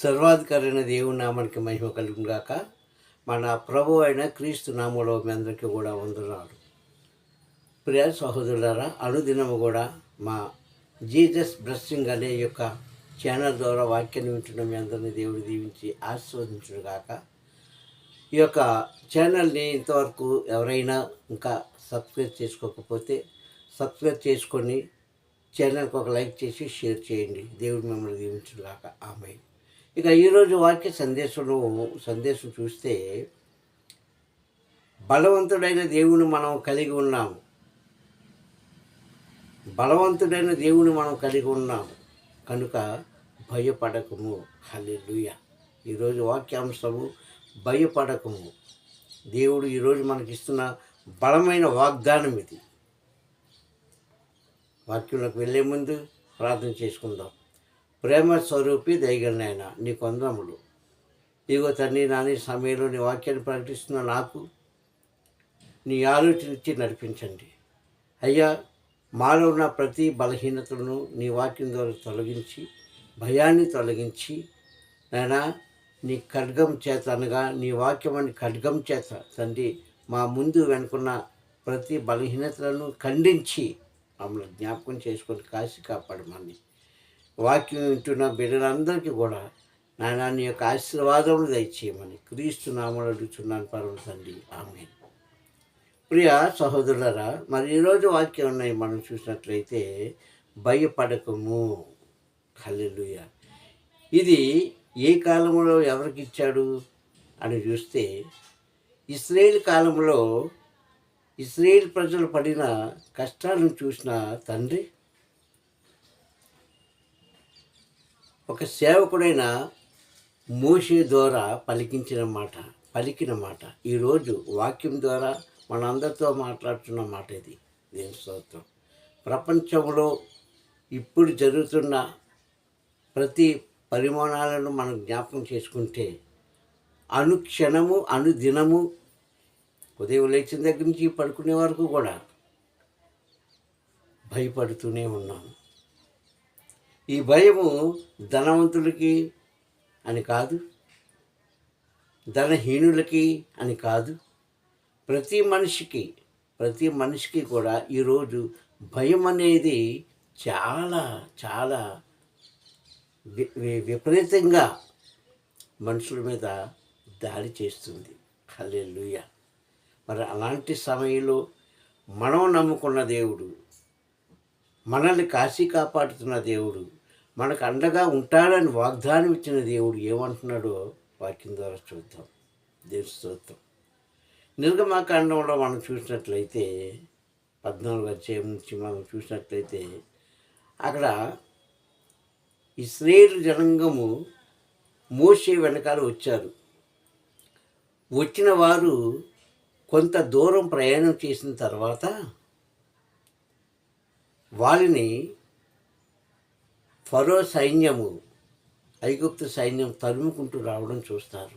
సర్వాధికారైన దేవుని నామానికి మహిమ కలుగును గాక. మన ప్రభు అయిన క్రీస్తు నామములో మీ అందరికీ కూడా వందనాలు. ప్రియ సహోదరులారా, అనుదినము కూడా మా జీసస్ బ్లెస్సింగ్ అనే యొక్క ఛానల్ ద్వారా వాక్యాన్ని వింటున్న మీ అందరినీ దేవుడు దీవించి ఆశీర్వదించును గాక. ఈ యొక్క ఛానల్ని ఇంతవరకు ఎవరైనా ఇంకా సబ్స్క్రైబ్ చేసుకోకపోతే సబ్స్క్రైబ్ చేసుకొని ఛానల్కి ఒక లైక్ చేసి షేర్ చేయండి. దేవుడు మిమ్మల్ని దీవించును గాక. ఆమేన్. ఇక ఈరోజు వాక్య సందేశం చూస్తే, బలవంతుడైన దేవుని మనం కలిగి ఉన్నాము. బలవంతుడైన దేవుని మనం కలిగి ఉన్నాము కనుక భయపడకము. హల్లెలూయా. ఈరోజు వాక్యాంశము భయపడకము. దేవుడు ఈరోజు మనకిస్తున్న బలమైన వాగ్దానం ఇది. వాక్యంలోకి వెళ్ళే ముందు ప్రార్థన చేసుకుందాం. ప్రేమ స్వరూపి దయగలనైనా నీకు వందనములు. ఇదిగో తండ్రి, నాని సమయంలో నీ వాక్యాన్ని ప్రకటిస్తున్న నాకు నీ ఆలోచన ఇచ్చి నడిపించండి అయ్యా. మాలో ఉన్న ప్రతి బలహీనతలను నీ వాక్యం ద్వారా తొలగించి, భయాన్ని తొలగించి నాయనా నీ ఖడ్గం చేత, అనగా నీ వాక్యం అని ఖడ్గం చేత తండ్రి మా ముందు వెనుకున్న ప్రతి బలహీనతలను ఖండించి మమ్మల్ని జ్ఞాపకం చేసుకొని కాసి కాపాడమని వాక్యం వింటున్న బిడ్డలందరికీ కూడా నాయనా నీ యొక్క ఆశీర్వాదములు దయచేయమని క్రీస్తు నామములో అడుగుతున్నాను పరమ తండ్రి. ఆమేన్. ప్రియ సహోదరులారా, మరి ఈరోజు వాక్యం ఉన్నాయి మనం చూసినట్లయితే, భయపడకము. హల్లెలూయా. ఇది ఏ కాలంలో ఎవరికి ఇచ్చాడు అని చూస్తే, ఇశ్రాయేలు కాలంలో ఇశ్రాయేలు ప్రజలు పడిన కష్టాలను చూసిన తండ్రి ఒక సేవకుడైన మోషే ద్వారా పలికిన మాట ఈరోజు వాక్యం ద్వారా మనందరితో మాట్లాడుతున్న మాట ఇది. దేవుని స్తోత్రం. ప్రపంచంలో ఇప్పుడు జరుగుతున్న ప్రతి పరిమాణాలను మనం జ్ఞాపకం చేసుకుంటే, అనుక్షణము అనుదినము ఉదయం లేచిన దగ్గర నుంచి పడుకునే వరకు కూడా భయపడుతూనే ఉన్నాము. ఈ భయము ధనవంతులకి అని కాదు, ధనహీనులకి అని కాదు, ప్రతి మనిషికి కూడా ఈరోజు భయం అనేది చాలా చాలా విపరీతంగా మనుషుల మీద దాడి చేస్తుంది. హల్లెలూయా. మరి అలాంటి సమయంలో మనం నమ్ముకున్న దేవుడు, మనల్ని కాశీ కాపాడుతున్న దేవుడు, మనకు అండగా ఉంటాడని వాగ్దానం ఇచ్చిన దేవుడు ఏమంటున్నాడో వాక్యం ద్వారా చూద్దాం. దేవుని స్తోత్రం. నిర్గమాకాండంలో మనం చూసినట్లయితే 14వ అధ్యాయం నుంచి మనం చూసినట్లయితే, అక్కడ ఇశ్రాయేలు జనాంగము మోషే వెనకాల వచ్చారు. వచ్చిన వారు కొంత దూరం ప్రయాణం చేసిన తర్వాత వారిని ఫరో సైన్యము, ఐగుప్తు సైన్యం తరుముకుంటూ రావడం చూస్తారు.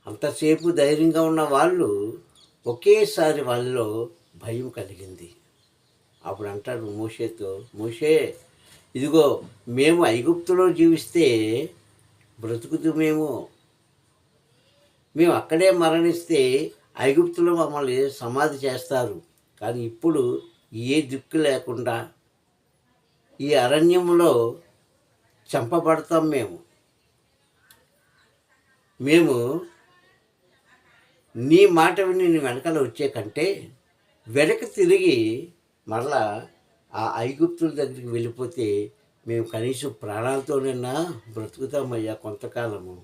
అంతసేపు ధైర్యంగా ఉన్న వాళ్ళు ఒకేసారి వాళ్ళలో భయం కలిగింది. అప్పుడు అంటాడు మోషేతో, మోషే, ఇదిగో మేము ఐగుప్తులో జీవిస్తే బ్రతుకుతామేమో, మేము అక్కడే మరణిస్తే ఐగుప్తులో మమ్మల్ని సమాధి చేస్తారు. కానీ ఇప్పుడు ఏ దిక్కు లేకుండా ఈ అరణ్యంలో చంపబడతాం. మేము నీ మాట విని నీ వెనకాల వచ్చే కంటే వెనక్కి తిరిగి మరలా ఆ ఐగుప్తుల దగ్గరికి వెళ్ళిపోతే మేము కనీసం ప్రాణాలతోనైనా బ్రతుకుతామయ్యా కొంతకాలము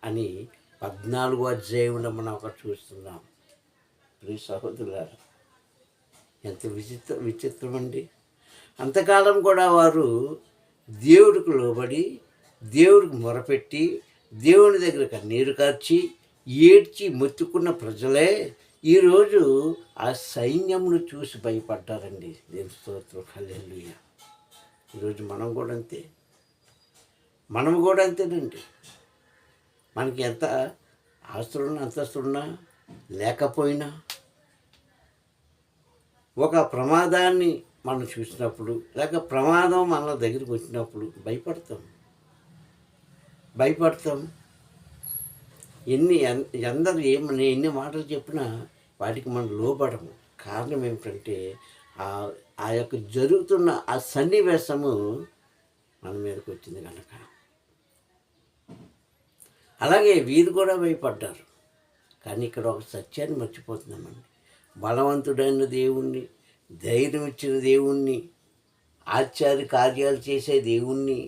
అని 14వ అధ్యాయంలో మనం ఒకటి చూస్తున్నాం. ప్రియ సహోదరులారా, ఎంత విచిత్రం అండి. అంతకాలం కూడా వారు దేవుడికి లోబడి, దేవుడికి మొరపెట్టి, దేవుని దగ్గర కన్నీరు కార్చి ఏడ్చి మొత్తుకున్న ప్రజలే ఈరోజు ఆ సైన్యమును చూసి భయపడ్డారండి. దేవుని స్తోత్రం. హల్లెలూయా. ఈరోజు మనం కూడా అంతేనండి. మనకి ఎంత ఆస్తులున్నా అంతస్తులున్నా లేకపోయినా ఒక ప్రమాదాన్ని మనం చూసినప్పుడు, లేక ప్రమాదం మన దగ్గరికి వచ్చినప్పుడు భయపడతాం. భయపడతాం. అందరూ ఎన్ని మాటలు చెప్పినా వాటికి మనం లోబడము. కారణం ఏమిటంటే ఆ యొక్క జరుగుతున్న ఆ సన్నివేశము మన మీదకి వచ్చింది కనుక. అలాగే వీరు కూడా భయపడ్డారు. కానీ ఇక్కడ ఒక సత్యాన్ని మర్చిపోతున్నామండి. బలవంతుడైన దేవుణ్ణి, ధైర్యం ఇచ్చిన దేవుణ్ణి, ఆశ్చర్య కార్యాలు చేసే దేవుణ్ణి,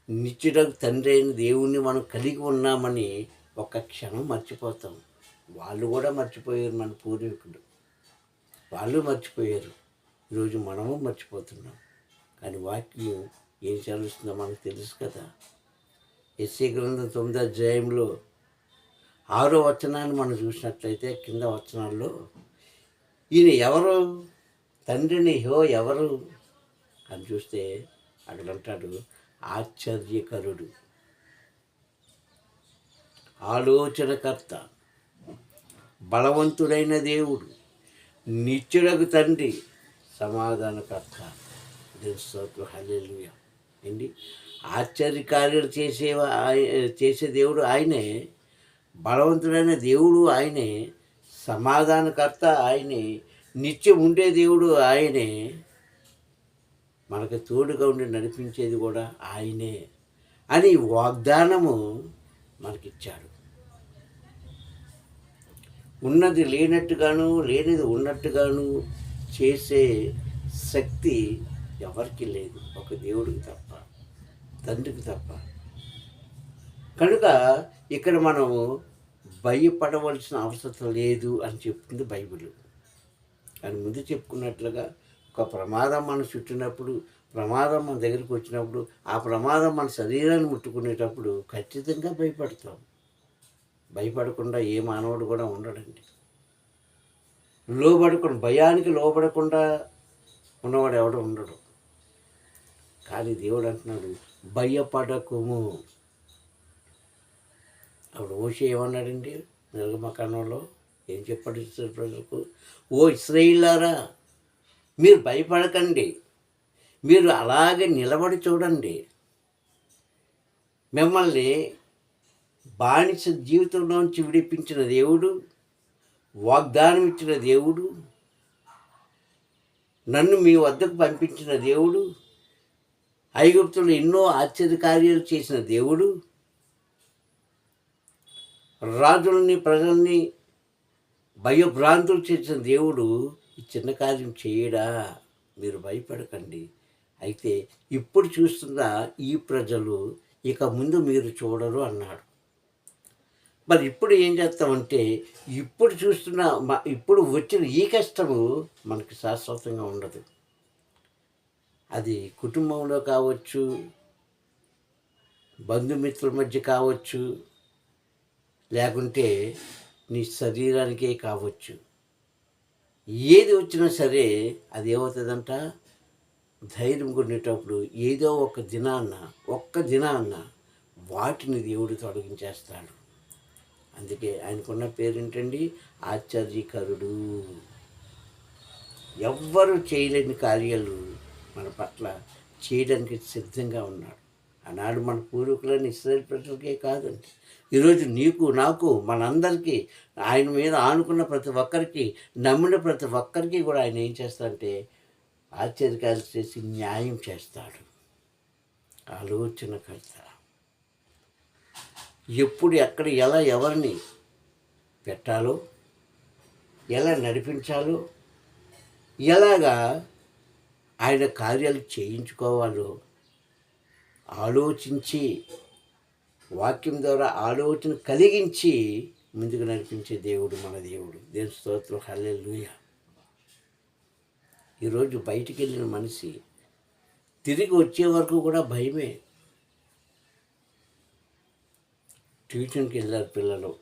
నిత్యుడకు తండ్రి అయిన దేవుణ్ణి మనం కలిగి ఉన్నామని ఒక్క క్షణం మర్చిపోతాం. వాళ్ళు కూడా మర్చిపోయారు, మన పూర్వీకులు వాళ్ళు మర్చిపోయారు. ఈరోజు మనము మర్చిపోతున్నాం. కానీ వాక్యం ఏం చదువుతుందో మనకు తెలుసు కదా. యెషయా గ్రంథం 9వ అధ్యాయంలో 6వ వచనాన్ని మనం చూసినట్లయితే కింద వచనాల్లో ఈయన ఎవరు, తండ్రిని ఎవరు అని చూస్తే అక్కడ అంటాడు ఆశ్చర్యకరుడు, ఆలోచనకర్త, బలవంతుడైన దేవుడు, నిత్యుడకు తండ్రి, సమాధానకర్త. స్తోత్రం, హల్లెలూయా. ఏంటి ఆశ్చర్యకార్యాలు చేసే దేవుడు ఆయనే, బలవంతుడైన దేవుడు ఆయనే, సమాధానకర్త ఆయనే, నిత్యం ఉండే దేవుడు ఆయనే, మనకు తోడుగా ఉండి నడిపించేది కూడా ఆయనే అని వాగ్దానము మనకిచ్చాడు. ఉన్నది లేనట్టుగాను, లేనిది ఉన్నట్టుగాను చేసే శక్తి ఎవరికి లేదు, ఒక దేవుడికి తప్ప, తండ్రికి తప్ప. కనుక ఇక్కడ మనము భయపడవలసిన అవసరం లేదు అని చెప్తుంది బైబిల్. కానీ ముందు చెప్పుకున్నట్లుగా ఒక ప్రమాదం మన చుట్టినప్పుడు, ప్రమాదం మన దగ్గరికి వచ్చినప్పుడు, ఆ ప్రమాదం మన శరీరాన్ని ముట్టుకునేటప్పుడు ఖచ్చితంగా భయపడతాం. భయపడకుండా ఏ మానవుడు కూడా ఉండడండి. భయానికి లోబడకుండా ఉన్నవాడు ఎవడు ఉండడు. కానీ దేవుడు అంటున్నాడు భయపడకుము. అప్పుడు మోషే ఏమన్నాడండి నిర్గమకాండంలో? ఏం చెప్పాడు ఇశ్రాయేలు ప్రజలకు? ఓ ఇశ్రాయేలులారా, మీరు భయపడకండి, మీరు అలాగే నిలబడి చూడండి. మిమ్మల్ని బానిస జీవితంలోంచి విడిపించిన దేవుడు, వాగ్దానం ఇచ్చిన దేవుడు, నన్ను మీ వద్దకు పంపించిన దేవుడు, ఐగుప్తులో ఎన్నో ఆశ్చర్యకార్యాలు చేసిన దేవుడు, రాజులని ప్రజల్ని భయభ్రాంతులు చేసిన దేవుడు ఈ చిన్న కార్యం చేయడా? మీరు భయపడకండి. అయితే ఇప్పుడు చూస్తున్న ఈ ప్రజలు ఇక ముందు మీరు చూడరు అన్నాడు. మరి ఇప్పుడు ఏం చేస్తామంటే, ఇప్పుడు వచ్చిన ఈ కష్టము మనకు శాశ్వతంగా ఉండదు. అది కుటుంబంలో కావచ్చు, బంధుమిత్రుల మధ్య కావచ్చు, లేకుంటే నీ శరీరానికే కావచ్చు. ఏది వచ్చినా సరే అది ఏమవుతుందంట, ధైర్యం కొనేటప్పుడు ఏదో ఒక్క దినాన్న వాటిని దేవుడు తొలగించేస్తాడు. అందుకే ఆయనకున్న పేరేంటండి? ఆశ్చర్యకరుడు. ఎవ్వరూ చేయలేని కార్యాలు మన పట్ల చేయడానికి సిద్ధంగా ఉన్నాడు. ఆనాడు మన పూర్వీకులని ఇశ్రాయేలు ప్రజలకే కాదండి, ఈరోజు నీకు నాకు మనందరికీ, ఆయన మీద ఆనుకున్న ప్రతి ఒక్కరికి, నమ్మిన ప్రతి ఒక్కరికి కూడా ఆయన ఏం చేస్తాడంటే ఆశ్చర్యకార్యాలు చేసి న్యాయం చేస్తాడు. ఆలోచనకర్త. ఎప్పుడు ఎక్కడ ఎలా ఎవరిని పెట్టాలో, ఎలా నడిపించాలో, ఎలాగా ఆయన కార్యాలు చేయించుకోవాలో ఆలోచించి, వాక్యం ద్వారా ఆలోచన కలిగించి ముందుకు నడిపించే దేవుడు మన దేవుడు. దేవుని స్తోత్రం, హల్లెలూయా. ఈరోజు బయటికి వెళ్ళిన మనిషి తిరిగి వచ్చే వరకు కూడా భయమే. ట్యూషన్కి వెళ్ళారు పిల్లలు,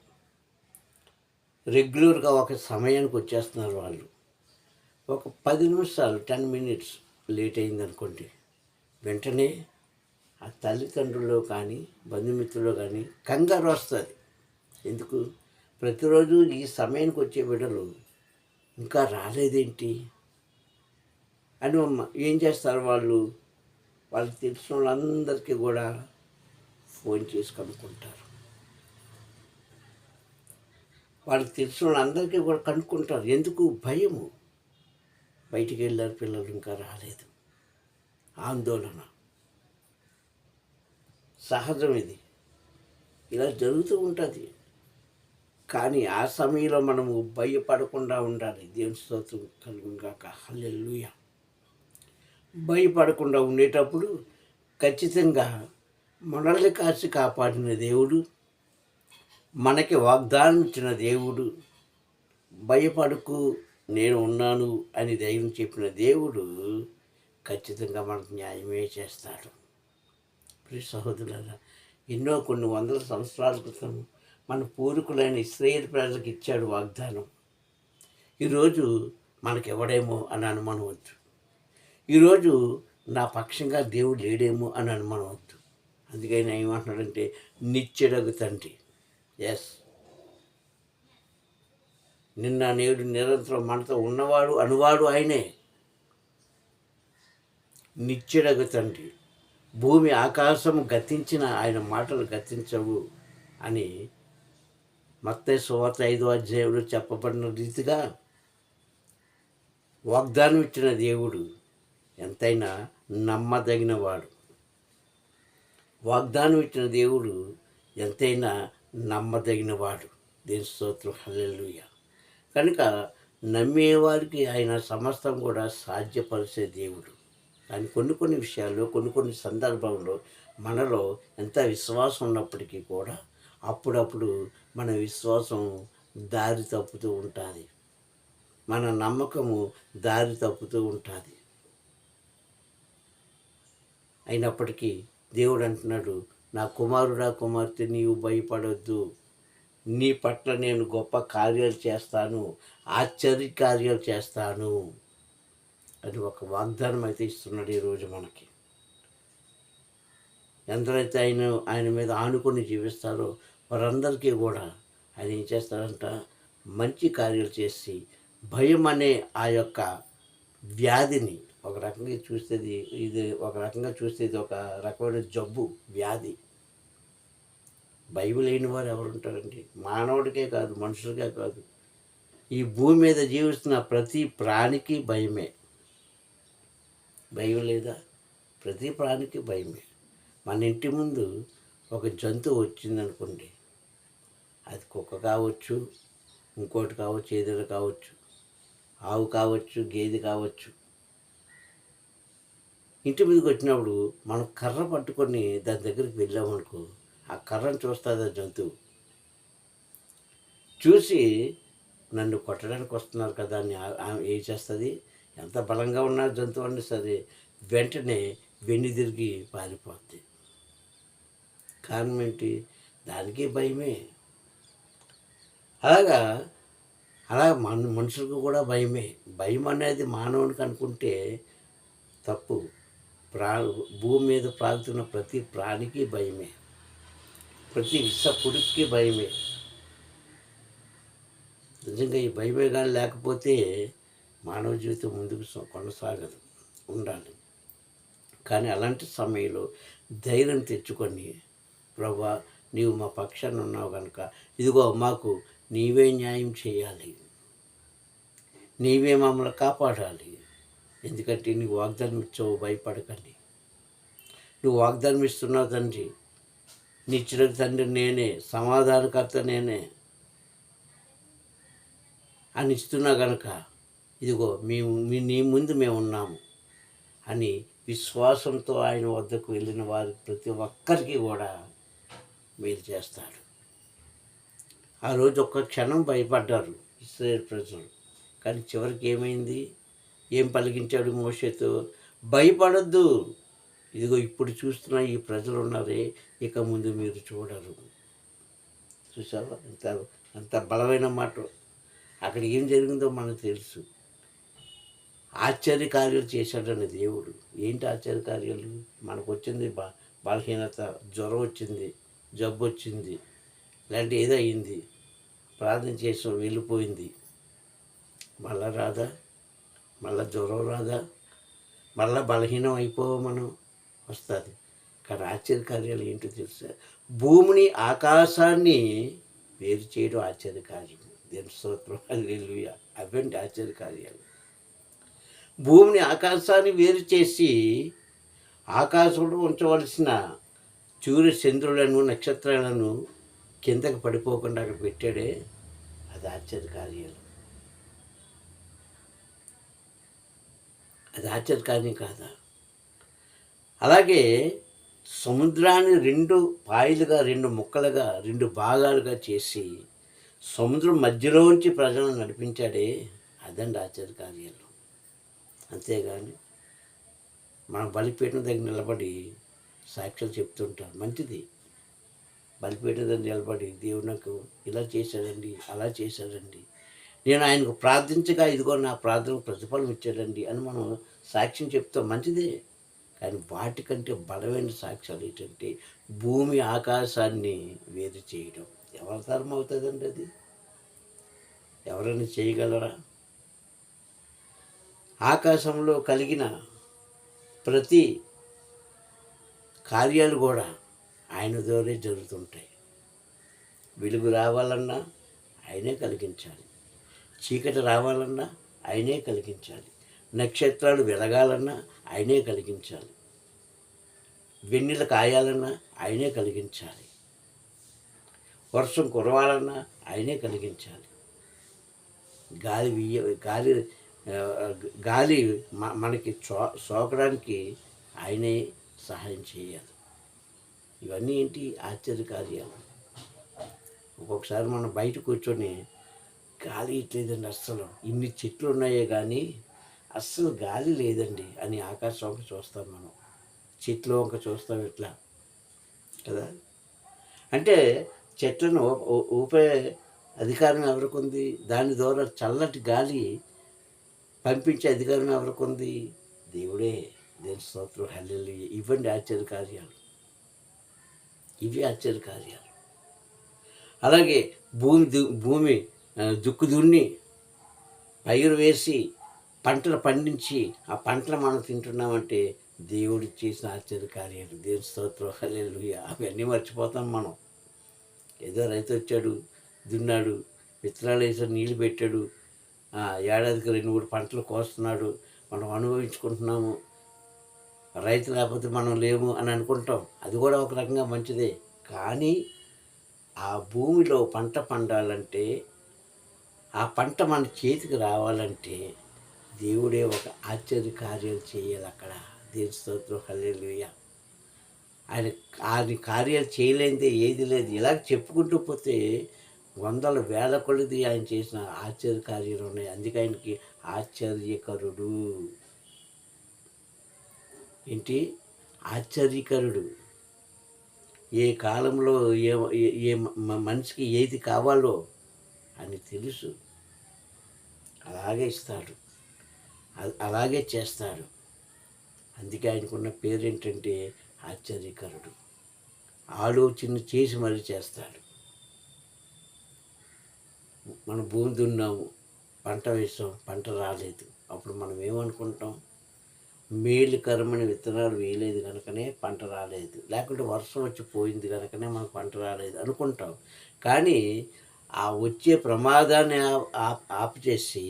రెగ్యులర్గా ఒక సమయానికి వచ్చేస్తున్నారు వాళ్ళు. ఒక 10 నిమిషాలు 10 minutes లేట్ అయిందనుకోండి, వెంటనే ఆ తల్లిదండ్రుల్లో కానీ బంధుమిత్రుల్లో కానీ కంగారు వస్తుంది. ఎందుకు? ప్రతిరోజు ఈ సమయానికి వచ్చే బిడ్డలు ఇంకా రాలేదేంటి అని ఏం చేస్తారు వాళ్ళకి తెలిసిన వాళ్ళందరికీ కూడా ఫోన్ చేసి కనుక్కుంటారు. వాళ్ళకి తెలిసిన వాళ్ళందరికీ కూడా కనుక్కుంటారు. ఎందుకు? భయము. బయటికి వెళ్ళారు, పిల్లలు ఇంకా రాలేదు, ఆందోళన సహజం. ఇది ఇలా జరుగుతూ ఉంటుంది. కానీ ఆ సమయంలో మనము భయపడకుండా ఉండాలి. దేవుని స్తోత్రం కలుగును గాక. హల్లెలూయా. భయపడకుండా ఉండేటప్పుడు ఖచ్చితంగా మనల్ని కాచి కాపాడిన దేవుడు, మనకి వాగ్దానం ఇచ్చిన దేవుడు, భయపడకు నేను ఉన్నాను అని ధైర్యం చెప్పిన దేవుడు ఖచ్చితంగా మనకు న్యాయమే చేస్తాడు. ప్రియ సహోదరులారా, కొన్ని వందల సంవత్సరాల క్రితం మన పూర్వీకులైన ఇశ్రాయేలు ప్రజలకు ఇచ్చాడు వాగ్దానం. ఈరోజు మనకెవడేమో అని అనుమానవద్దు. ఈరోజు నా పక్షంగా దేవుడు లేడేమో అని అనుమానవద్దు. అందుకని ఏమంటున్నాడంటే నిత్యుడగు తండ్రి. ఎస్, నిన్న నేడు నిరంతరం మనతో ఉన్నవాడు అనువాడు ఆయనే. నిత్యుడగు తండ్రి. భూమి ఆకాశము గతించిన ఆయన మాటలు గతించవు అని మత్తయి సువార్త 5వ అధ్యాయంలో చెప్పబడిన రీతిగా వాగ్దానం ఇచ్చిన దేవుడు ఎంతైనా నమ్మదగినవాడు. వాగ్దానం ఇచ్చిన దేవుడు ఎంతైనా నమ్మదగినవాడు. దేవుని స్తోత్రం. హల్లెలూయా. కనుక నమ్మేవారికి ఆయన సమస్తం కూడా సాధ్యపరిచే దేవుడు. కానీ కొన్ని విషయాల్లో కొన్ని సందర్భంలో మనలో ఎంత విశ్వాసం ఉన్నప్పటికీ కూడా అప్పుడప్పుడు మన విశ్వాసం దారి తప్పుతూ ఉంటుంది. మన నమ్మకము దారి తప్పుతూ ఉంటుంది. అయినప్పటికీ దేవుడు అంటున్నాడు, నా కుమారుడా కుమార్తె, నీవు భయపడొద్దు, నీ పట్ల నేను గొప్ప కార్యాలు చేస్తాను, ఆశ్చర్య కార్యాలు చేస్తాను అని ఒక వాగ్దానం అయితే ఇస్తున్నాడు ఈరోజు మనకి. ఎందరైతే ఆయన మీద ఆనుకొని జీవిస్తారో వారందరికీ కూడా ఆయన ఏం చేస్తారంట, మంచి కార్యాలు చేసి భయం అనే ఆ యొక్క వ్యాధిని, ఒక రకంగా చూస్తే ఇది ఒక రకమైన జబ్బు, వ్యాధి. భయం లేని వారు ఎవరు ఉంటారండి? మానవుడికే కాదు, మనుషులకే కాదు, ఈ భూమి మీద జీవిస్తున్న ప్రతి ప్రాణికి భయమే. భయం లేదా? ప్రతి ప్రాణికి భయమే. మన ఇంటి ముందు ఒక జంతువు వచ్చిందనుకోండి, అది కుక్క కావచ్చు, ఇంకోటి కావచ్చు, ఏదైనా కావచ్చు, ఆవు కావచ్చు, గేదె కావచ్చు. ఇంటి మీదకి వచ్చినప్పుడు మనం కర్ర పట్టుకొని దాని దగ్గరికి వెళ్ళామనుకో, ఆ కర్రను చూస్తుంది ఆ జంతువు. చూసి నన్ను కొట్టడానికి వస్తున్నారు కదా అని ఏం చేస్తుంది? ఎంత బలంగా ఉన్న జంతువు అన్నీ సరే వెంటనే వెన్నుదిరిగి పారిపోద్ది. కారణం ఏంటి? దానికి భయమే. అలా మనుషులకు కూడా భయమే. భయం అనేది మానవునికి అనుకుంటే తప్పు. భూమి మీద ప్రాగుతున్న ప్రతి ప్రాణికి భయమే, ప్రతి విషపుడికి భయమే. నిజంగా ఈ భయమే కానీ లేకపోతే మానవ జీవితం ముందుకు కొనసాగదు, ఉండాలి. కానీ అలాంటి సమయంలో ధైర్యం తెచ్చుకొని, ప్రభువా నీవు మా పక్షాన ఉన్నావు కనుక ఇదిగో మాకు నీవే న్యాయం చేయాలి, నీవే మమ్మల్ని కాపాడాలి. ఎందుకంటే నీవు వాగ్దానం ఇచ్చావు, భయపడకండి. నువ్వు వాగ్దానం ఇస్తున్నావు తండ్రి, నీ చిన్న తండ్రి నేనే, సమాధానకర్త నేనే అని ఇస్తున్నా కనుక ఇదిగో నీ ముందు మేము ఉన్నాము అని విశ్వాసంతో ఆయన వద్దకు వెళ్ళిన వారి ప్రతి ఒక్కరికి కూడా మేలు చేస్తాడు. ఆ రోజు ఒక్క క్షణం భయపడ్డారు ఇశ్రాయేలు ప్రజలు. కానీ చివరికి ఏమైంది? ఏం పలికించాడు మోషేతో? భయపడొద్దు, ఇదిగో ఇప్పుడు చూస్తున్న ఈ ప్రజలు ఉన్నారే, ఇక ముందు మీరు చూడరు. చూసావా ఎంత బలమైన మాట. అక్కడ ఏం జరిగిందో మనకు తెలుసు. ఆశ్చర్యకార్యాలు చేశాడని దేవుడు. ఏంటి ఆశ్చర్యకార్యాలు? మనకు వచ్చింది బలహీనత, జ్వరం వచ్చింది, జబ్బు వచ్చింది, ఇలాంటి ఏదో అయింది, ప్రార్థన చేసాం వెళ్ళిపోయింది. మళ్ళా రాదా? మళ్ళా జ్వరం రాదా? మళ్ళా బలహీనం అయిపోవా మనం? వస్తుంది. కానీ ఆశ్చర్యకార్యాలు ఏంటో తెలుసా? భూమిని ఆకాశాన్ని వేరు చేయడం ఆశ్చర్యకార్యం. దేవుని స్తోత్రం, హల్లెలూయా. అవండి ఆశ్చర్యకార్యాలు. భూమిని ఆకాశాన్ని వేరు చేసి ఆకాశంలో ఉంచవలసిన సూర్య చంద్రులను నక్షత్రాలను కిందకి పడిపోకుండా అక్కడ పెట్టాడే, అది ఆశ్చర్యకార్యాలు. అది ఆశ్చర్యకార్యం కాదా? అలాగే సముద్రాన్ని 2 పాయలుగా, 2 ముక్కలుగా, 2 భాగాలుగా చేసి సముద్రం మధ్యలోంచి ప్రజలను నడిపించాడే, అదండి ఆశ్చర్యకార్యాలు. అంతేగాని మనం బలిపీఠం దగ్గర నిలబడి సాక్ష్యాలు చెప్తుంటారు, మంచిది. బలిపీఠం దగ్గర నిలబడి దేవుడు నాకు ఇలా చేశాడండి, అలా చేశాడండి, నేను ఆయనకు ప్రార్థించగా ఇదిగో నా ప్రార్థనకు ప్రతిఫలం ఇచ్చాడండి అని మనం సాక్ష్యం చెప్తాం, మంచిదే. కానీ వాటికంటే బలమైన సాక్ష్యాలు ఏంటంటే భూమి ఆకాశాన్ని వేరు చేయడం. ఎవరి తరం అవుతుందండి అది? ఎవరైనా చేయగలరా? ఆకాశంలో కలిగిన ప్రతి కార్యాలు కూడా ఆయన ద్వారే జరుగుతుంటాయి. వెలుగు రావాలన్నా ఆయనే కలిగించాలి, చీకటి రావాలన్నా ఆయనే కలిగించాలి, నక్షత్రాలు వెలగాలన్నా ఆయనే కలిగించాలి, వెన్నెల కాయాలన్నా ఆయనే కలిగించాలి, వర్షం కురవాలన్నా ఆయనే కలిగించాలి, గాలి మనకి సోకడానికి ఆయనే సహాయం చేయాలి. ఇవన్నీ ఏంటి? ఆశ్చర్యకార్యాలు. ఒక్కొక్కసారి మనం బయట కూర్చొని గాలి ఇట్లేదండి, అస్సలు ఇన్ని చెట్లు ఉన్నాయే కానీ అస్సలు గాలి లేదండి అని ఆకాశం వంక చూస్తాం, మనం చెట్లు వంక చూస్తాం ఇట్లా కదా. అంటే చెట్లను ఊపే అధికారం ఎవరికి ఉంది? దాని ద్వారా చల్లటి గాలి పంపించే అధికారం ఎవరికి ఉంది? దేవుడే. దేవుని స్తోత్రం, హల్లెలూయా. ఇవ్వండి ఆశ్చర్యకార్యాలు, ఇవి ఆశ్చర్యకార్యాలు. అలాగే భూమి దుక్కు దున్ని పైరు వేసి పంటలు పండించి ఆ పంటలు మనం తింటున్నామంటే దేవుడు చేసిన ఆశ్చర్యకార్యాలు. దేవుని స్తోత్రం, హల్లెలూయా. అవన్నీ మర్చిపోతాం మనం. ఏదో రైతు వచ్చాడు, దున్నాడు, విత్తనాలు వేసాడు, నీళ్ళు పెట్టాడు, ఏడాదికి 2-3 పంటలు కోస్తున్నాడు, మనం అనుభవించుకుంటున్నాము, రైతు లేకపోతే మనం లేము అని అనుకుంటాం. అది కూడా ఒక రకంగా మంచిదే. కానీ ఆ భూమిలో పంట పండాలంటే, ఆ పంట మన చేతికి రావాలంటే దేవుడే ఒక ఆశ్చర్య కార్యాలు చేయాలి అక్కడ. దేవుని స్తోత్రం, హల్లెలూయా. ఆయన కార్యాలు చేయలేనిదే ఏది లేదు. ఇలా చెప్పుకుంటూ పోతే వందల వేల కొలది ఆయన చేసిన ఆశ్చర్య కార్యాలు ఉన్నాయి. అందుకే ఆయనకి ఆశ్చర్యకరుడు. ఏంటి? ఆశ్చర్యకరుడు. ఏ కాలంలో ఏ మనిషికి ఏది కావాలో అని తెలుసు, అలాగే ఇస్తాడు, అలాగే చేస్తాడు. అందుకే ఆయనకున్న పేరేంటంటే ఆశ్చర్యకరుడు. ఆలోచన చేసి మళ్ళీ చేస్తాడు. మనం భూమి దున్నాము, పంట వేసాం, పంట రాలేదు. అప్పుడు మనం ఏమనుకుంటాం? మేలుకరమైన విత్తనాలు వేయలేదు కనుకనే పంట రాలేదు, లేకుంటే వర్షం వచ్చి పోయింది కనుకనే మనకు పంట రాలేదు అనుకుంటాం. కానీ ఆ వచ్చే ప్రమాదాన్ని ఆపుచేసి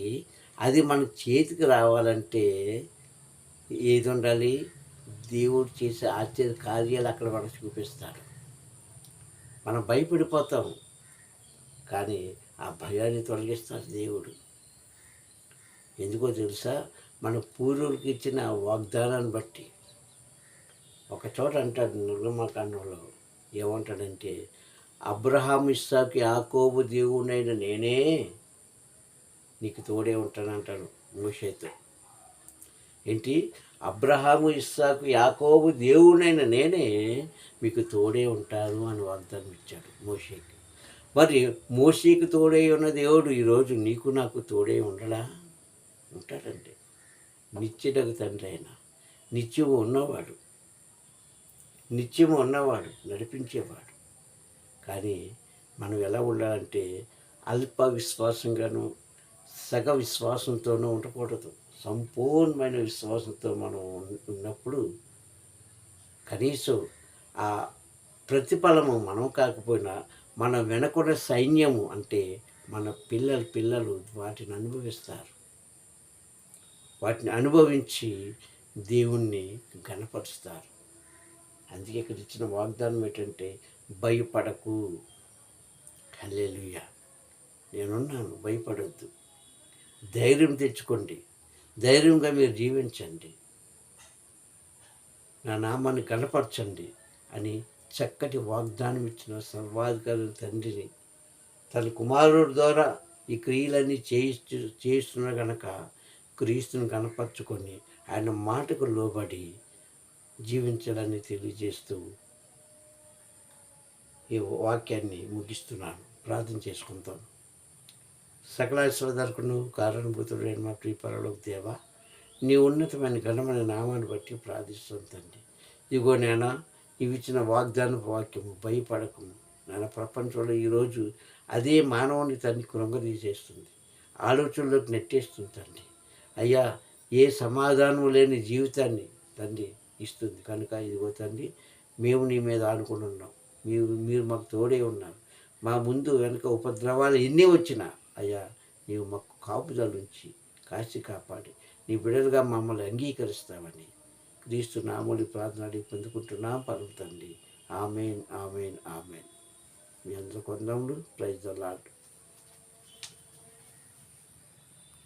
అది మన చేతికి రావాలంటే ఏది ఉండాలి? దేవుడు చేసే ఆశ్చర్య కార్యాలు అక్కడ మనకు చూపిస్తాడు. మనం భయపడిపోతాం, కానీ ఆ భయాన్ని తొలగిస్తాడు దేవుడు. ఎందుకో తెలుసా? మన పూర్వులకు ఇచ్చిన వాగ్దానాన్ని బట్టి. ఒక చోట అంటాడు నిర్గమకాండంలో, ఏమంటాడంటే, అబ్రహాము, ఇస్సాకు, యాకోబు దేవుడైన నేనే నీకు తోడే ఉంటానంటాడు మోషేతో. ఏంటి? అబ్రహాము, ఇస్సాకు, యాకోబు దేవుడైన నేనే మీకు తోడే ఉంటాను అని వాగ్దానం ఇచ్చాడు మోషేకి. మరి మోషేకి తోడే ఉన్న దేవుడు ఈరోజు నీకు నాకు తోడే ఉండడా? ఉంటాడంటే నిత్యుడకు తండ్రి అయిన, నిత్యము ఉన్నవాడు, నడిపించేవాడు. కానీ మనం ఎలా ఉండాలంటే అల్ప విశ్వాసంగాను, సగ విశ్వాసంతోనూ ఉండకూడదు. సంపూర్ణమైన విశ్వాసంతో మనం ఉన్నప్పుడు కనీసం ఆ ప్రతిఫలము మనం కాకపోయినా మన వెనకున్న సైన్యము అంటే మన పిల్లలు వాటిని అనుభవిస్తారు. వాటిని అనుభవించి దేవుణ్ణి ఘనపరుస్తారు. అందుకే ఇక్కడ ఇచ్చిన వాగ్దానం ఏంటంటే భయపడకు. హల్లెలూయా! నేనున్నాను, భయపడొద్దు. ధైర్యం తెచ్చుకోండి. ధైర్యంగా మీరు జీవించండి. నా నామాన్ని కనపరచండి అని చక్కటి వాగ్దానం ఇచ్చిన సర్వాధికారి తండ్రిని తన కుమారుడు ద్వారా ఈ క్రియలన్నీ చేయిస్తున్న గనక క్రీస్తుని కనపరుచుకొని ఆయన మాటకు లోబడి జీవించాలని తెలియజేస్తూ ఈ వాక్యాన్ని ముగిస్తున్నాను. ప్రార్థన చేసుకుంటాం. సకలాశ్వరదర్కును కారణభూతుడైన మా ప్రియ పరలోక దేవా, నీ ఉన్నతమైన ఘనమైన నామాన్ని బట్టి ప్రార్థిస్తుంది తండ్రి. ఇగో నేనా ఇవిచ్చిన వాగ్దానపు వాక్యము భయపడకము. నాన్న ప్రపంచంలో ఈరోజు అదే మానవుని తండ్రి కృంగదీసేస్తుంది, ఆలోచనలోకి నెట్టేస్తుంది తండ్రి. అయ్యా, ఏ సమాధానం లేని జీవితాన్ని తండ్రి ఇస్తుంది. కనుక ఇదిగో తండ్రి, మేము నీ మీద ఆనుకుని ఉన్నాం. మీరు మాకు తోడే ఉన్నారు. మా ముందు వెనుక ఉపద్రవాలు ఎన్ని వచ్చినా అయ్యా, నీవు మాకు కాపుదల ఉంచి కాచి కాపాడి నీ బిడ్డలుగా మమ్మల్ని అంగీకరిస్తామని క్రీస్తు నామములో ప్రార్థన అడిగి పొందుకుంటున్నాం పలుకుతండి. Amen, amen, amen. మీ అందరూ కొందములు. Praise the lord.